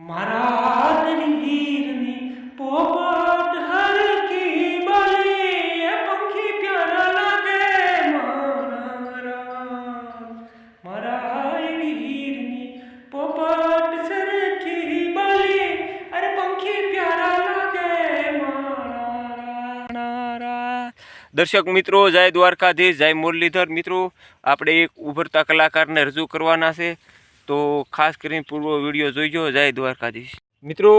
મારા વીરની પોપટ હરકી બળે પંખી પ્યારા લાગે મારા વીરની પોપટ સરખી બળે અરે પંખી પ્યારા લાગે મારા। દર્શક મિત્રો, જય દ્વારકાધીશ, જય મુરલીધર। મિત્રો, આપણે એક ઉભરતા કલાકારને રજૂ કરવાના છે, તો ખાસ કરીને પૂર્વ વિડીયો જોઈજો। જય દ્વારકાધીશ। મિત્રો,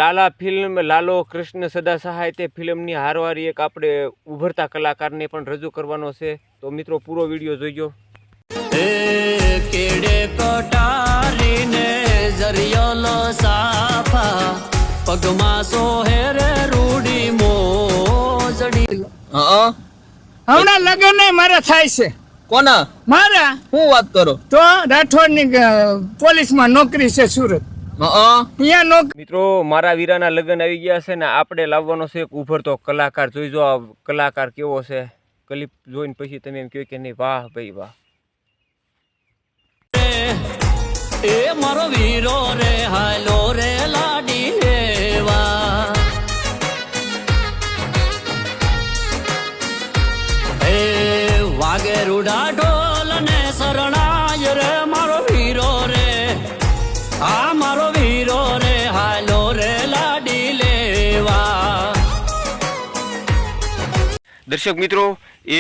લાલા ફિલ્મ લાલો કૃષ્ણ સદા સહાય તે ફિલ્મની હારવારી એક આપણે ઉભરતા કલાકારને પણ રજૂ કરવાનો છે, તો મિત્રો પૂરો વિડીયો જોઈજો। કેડે કટારીને જરિયોલો સાફા પગમાં સોહેરે રૂડી મોજડી। હમણાં લગ્ન મારા થાય છે। કોના? મારા। શું વાત કરો? તો રાઠોડની પોલીસમાં નોકરી છે સુરત, અહીંયા નોકરી। મિત્રો, મારા વીરાના લગ્ન આવી ગયા છે ને આપણે લાવવાનો છે એક ઉભરતો કલાકાર। જોઈજો આ કલાકાર કેવો છે, ક્લિપ જોઈને પછી તમે એમ કહો કે નહીં, વાહ ભાઈ વાહ। એ મારો વીરો રે હાલો રે લાડી લેવા। એ વાગે રૂડા ઢોલ ને શરણાય રે મારો વીરો રે, આ મારો વીરો રે હાલો રે લાડી લેવા। દર્શક મિત્રો,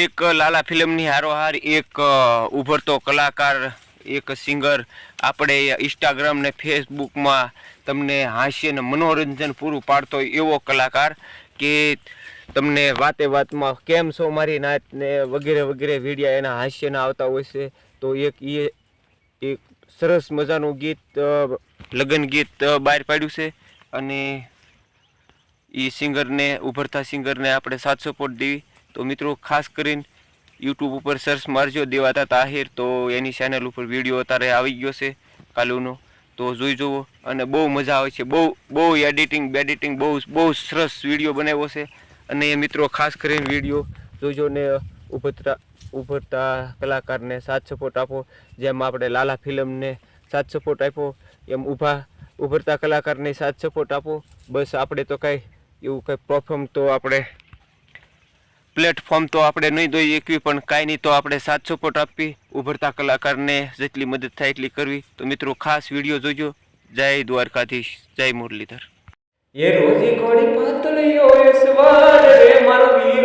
એક લાલા ફિલ્મની હારોહાર એક ઉભરતો કલાકાર, એક સિંગર, આપણે ઇન્સ્ટાગ્રામ ને ફેસબુકમાં તમને હાસ્ય ને મનોરંજન પૂરું પાડતો એવો કલાકાર કે તમને વાતે વાતમાં કેમ છો મારી નાત ને વગેરે વગેરે વિડીયા એના હાસ્યના આવતા હોય છે। તો એક સરસ મજાનું ગીત, લગ્ન ગીત બહાર પાડ્યું છે, અને એ સિંગરને, ઉભરતા સિંગરને આપણે સાથ સપોર્ટ દેવી। તો મિત્રો, ખાસ કરીને યુટ્યુબ ઉપર સર્ચ મારજો દેવાતા તાહિર, તો એની ચેનલ ઉપર વિડીયો અત્યારે આવી ગયો છે કાલુનો, તો જોઈ જુઓ અને બહુ મજા આવે છે। બહુ એડિટિંગ બહુ સરસ વિડીયો બનાવ્યો છે, અને એ મિત્રો ખાસ કરીને વિડીયો જોઈજો ને ઉભરતા કલાકારને સાથ સપોર્ટ આપો। જેમ આપણે લાલા ફિલ્મને સાથ સપોર્ટ આપ્યો, એમ ઉભરતા કલાકારને સાથ સપોર્ટ આપો। બસ આપણે તો કાંઈ એવું કંઈ પ્રોફોર્મ તો આપણે પ્લેટફોર્મ તો આપણે નહીં દોઈ એકવી, પણ કાંઈ નહીં તો આપણે સાથ સપોર્ટ આપવી, ઉભરતા કલાકારને જેટલી મદદ થાય એટલી કરવી। તો મિત્રો ખાસ વિડીયો જોજો। જય દ્વારકાધીશ, જય મુરલીધર। એ રોજી કોડી પાતળીઓ એ સવાર રે મારો વીર